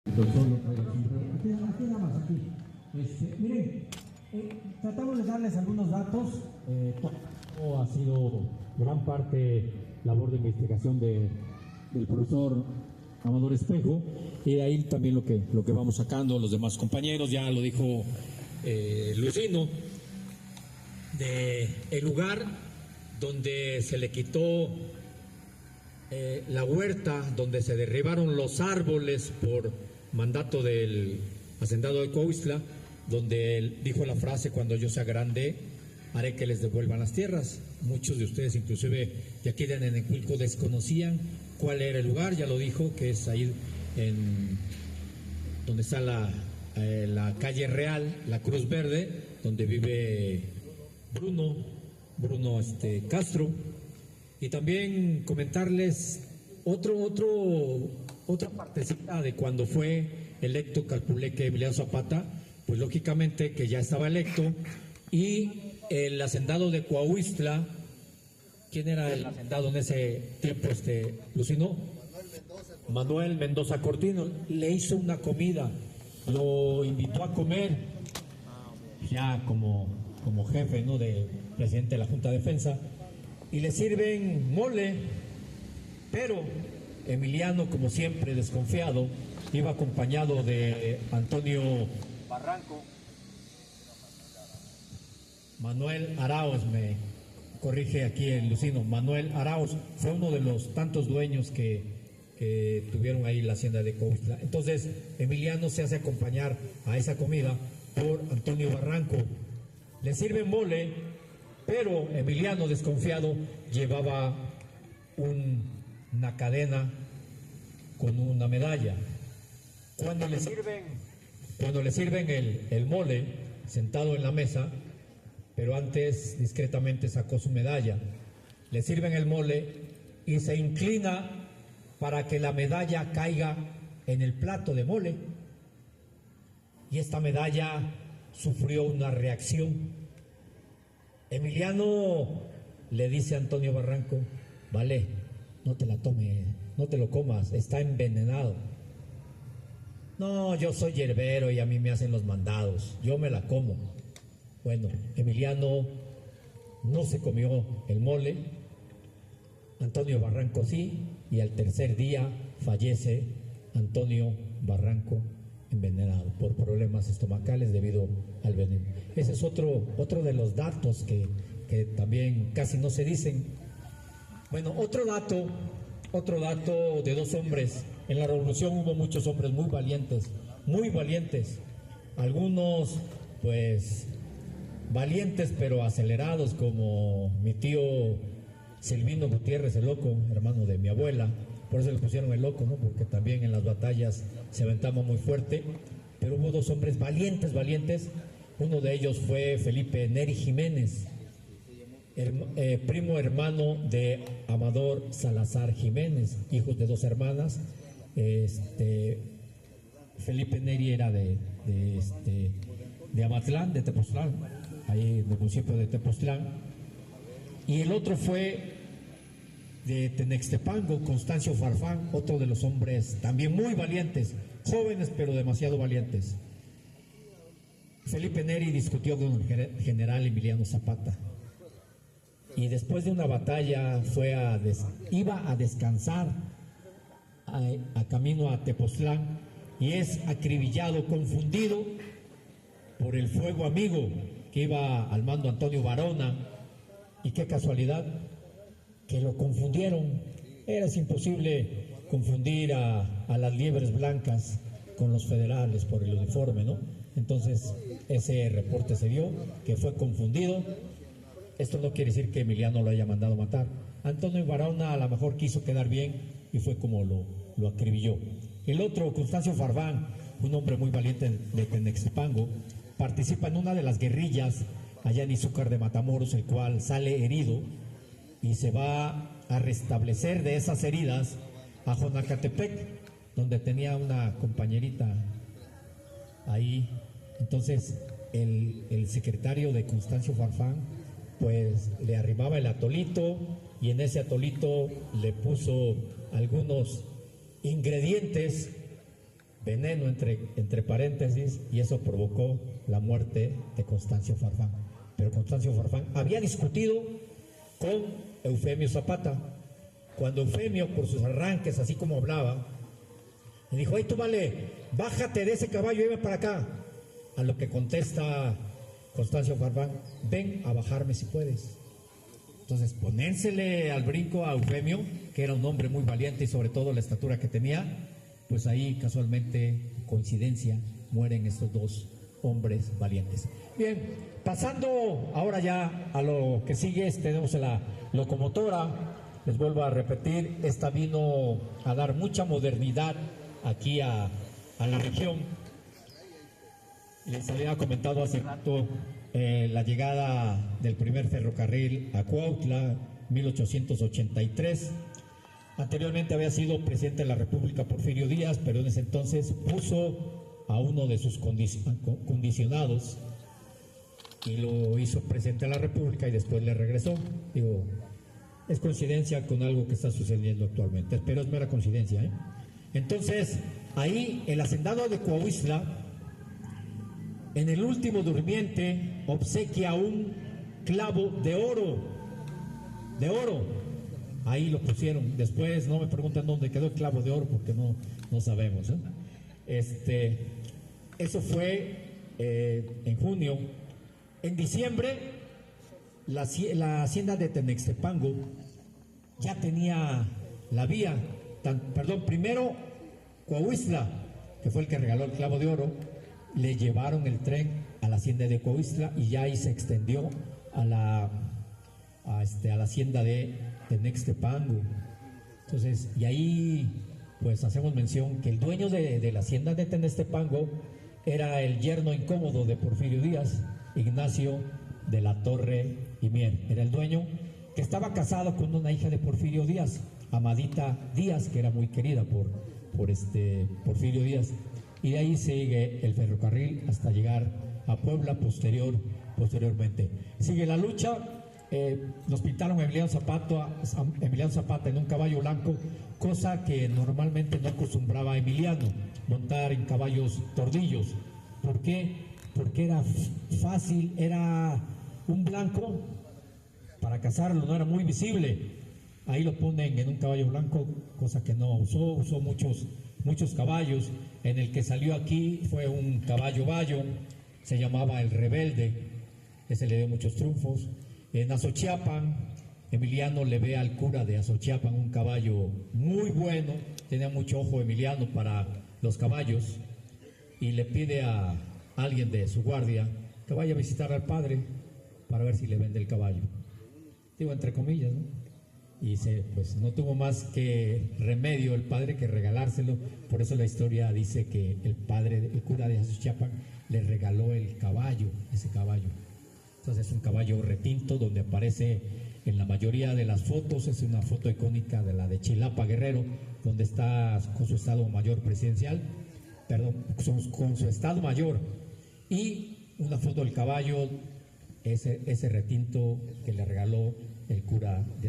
Aquí nada más, aquí. Miren, tratamos de darles algunos datos. Todo ha sido gran parte labor de investigación del profesor Amador Espejo, y de ahí también lo que vamos sacando los demás compañeros. Ya lo dijo Lucino, de el lugar donde se le quitó la huerta, donde se derribaron los árboles por mandato del hacendado de Coahuistla, donde él dijo la frase: cuando yo sea grande haré que les devuelvan las tierras. Muchos de ustedes, inclusive de aquí de Nenecuilco, desconocían cuál era el lugar. Ya lo dijo, que es ahí donde está la calle Real, la Cruz Verde, donde vive Bruno Castro. Y también comentarles otra partecita de cuando fue electo, calculé que Emiliano Zapata, pues lógicamente que ya estaba electo, y el hacendado de Coahuistla. ¿Quién era el hacendado en ese tiempo, Lucino? Manuel Mendoza Cortino. Le hizo una comida, lo invitó a comer, ya como jefe, ¿no?, de presidente de la Junta de Defensa, y le sirven mole, pero Emiliano, como siempre, desconfiado, iba acompañado de Antonio Barranco. Manuel Arauz, me corrige aquí el Lucino, Manuel Arauz fue uno de los tantos dueños que tuvieron ahí la hacienda de Coahuistla. Entonces Emiliano se hace acompañar a esa comida por Antonio Barranco. Le sirven mole, pero Emiliano, desconfiado, llevaba una cadena con una medalla. Cuando le sirven el mole, sentado en la mesa, pero antes discretamente sacó su medalla, le sirven el mole y se inclina para que la medalla caiga en el plato de mole. Y esta medalla sufrió una reacción. Emiliano le dice a Antonio Barranco: vale, no te la tomes, no te lo comas, está envenenado. No, yo soy yerbero y a mí me hacen los mandados, yo me la como. Bueno, Emiliano no se comió el mole, Antonio Barranco sí, y al tercer día fallece Antonio Barranco envenenado por problemas estomacales debido al veneno. Ese es otro de los datos que también casi no se dicen. Bueno, otro dato de dos hombres. En la revolución hubo muchos hombres muy valientes, algunos pues valientes pero acelerados, como mi tío Silvino Gutiérrez el Loco, hermano de mi abuela. Por eso le pusieron el Loco, ¿no?, porque también en las batallas se aventaba muy fuerte. Pero hubo dos hombres valientes. Uno de ellos fue Felipe Neri Jiménez, primo hermano de Amador Salazar Jiménez, hijos de dos hermanas. Felipe Neri era de Amatlán, de Tepoztlán, ahí del municipio de Tepoztlán. Y el otro fue de Tenextepango, Constancio Farfán, otro de los hombres también muy valientes, jóvenes pero demasiado valientes. Felipe Neri discutió con el general Emiliano Zapata, y después de una batalla iba a descansar a camino a Tepoztlán, y es acribillado, confundido por el fuego amigo que iba al mando Antonio Barona. Y qué casualidad que lo confundieron. Era imposible confundir a las liebres blancas con los federales por el uniforme, ¿no? Entonces ese reporte se dio, que fue confundido. Esto no quiere decir que Emiliano lo haya mandado matar. Antonio Barona a lo mejor quiso quedar bien y fue como lo acribilló. El otro, Constancio Farfán, un hombre muy valiente de Tenextepango, participa en una de las guerrillas allá en Izúcar de Matamoros, el cual sale herido y se va a restablecer de esas heridas a Jonacatepec, donde tenía una compañerita ahí. Entonces el secretario de Constancio Farfán pues le arrimaba el atolito, y en ese atolito le puso algunos ingredientes veneno entre paréntesis, y eso provocó la muerte de Constancio Farfán. Pero Constancio Farfán había discutido con Eufemio Zapata. Cuando Eufemio, por sus arranques, así como hablaba, le dijo: ¡ay, tú vale, bájate de ese caballo y ven para acá! A lo que contesta Constancio Farfán: ven a bajarme si puedes. Entonces, ponérsele al brinco a Eufemio, que era un hombre muy valiente y sobre todo la estatura que tenía, pues ahí casualmente, coincidencia, mueren estos dos hombres valientes. Bien, pasando ahora ya a lo que sigue, tenemos la locomotora. Les vuelvo a repetir, esta vino a dar mucha modernidad aquí a la región. Les había comentado hace rato la llegada del primer ferrocarril a Cuautla, 1883. Anteriormente había sido presidente de la República Porfirio Díaz, pero en ese entonces puso a uno de sus condicionados y lo hizo presidente de la República y después le regresó. Digo, es coincidencia con algo que está sucediendo actualmente, pero es mera coincidencia, ¿eh? Entonces, ahí el hacendado de Coahuistla, en el último durmiente, obsequia un clavo de oro, ahí lo pusieron. Después no me preguntan dónde quedó el clavo de oro, porque no sabemos, ¿eh? Eso fue en junio. En diciembre, la hacienda de Tenextepango ya tenía la vía, primero Coahuistla, que fue el que regaló el clavo de oro, le llevaron el tren a la hacienda de Coahuistla y ya ahí se extendió a la hacienda de Tenextepango. Entonces, y ahí pues hacemos mención que el dueño de la hacienda de Tenextepango era el yerno incómodo de Porfirio Díaz, Ignacio de la Torre y Mier. Era el dueño, que estaba casado con una hija de Porfirio Díaz, Amadita Díaz, que era muy querida por Porfirio Díaz. Y de ahí sigue el ferrocarril hasta llegar a Puebla posteriormente. Sigue la lucha. Nos pintaron a Emiliano Zapata en un caballo blanco, cosa que normalmente no acostumbraba Emiliano, montar en caballos tordillos. ¿Por qué? Porque era fácil, era un blanco para cazarlo, no era muy visible. Ahí lo ponen en un caballo blanco, cosa que no usó muchos caballos. En el que salió aquí fue un caballo bayo, se llamaba el Rebelde, ese le dio muchos triunfos. En Azochiapan, Emiliano le ve al cura de Azochiapan un caballo muy bueno, tenía mucho ojo Emiliano para los caballos, y le pide a alguien de su guardia que vaya a visitar al padre para ver si le vende el caballo. Digo, entre comillas, ¿no? Y pues no tuvo más que remedio el padre que regalárselo. Por eso la historia dice que el cura de Azochiapan le regaló el caballo, ese caballo. Entonces es un caballo retinto donde aparece en la mayoría de las fotos. Es una foto icónica de la de Chilapa Guerrero, donde está con su estado mayor presidencial, con su estado mayor, y una foto del caballo, ese retinto que le regaló el cura de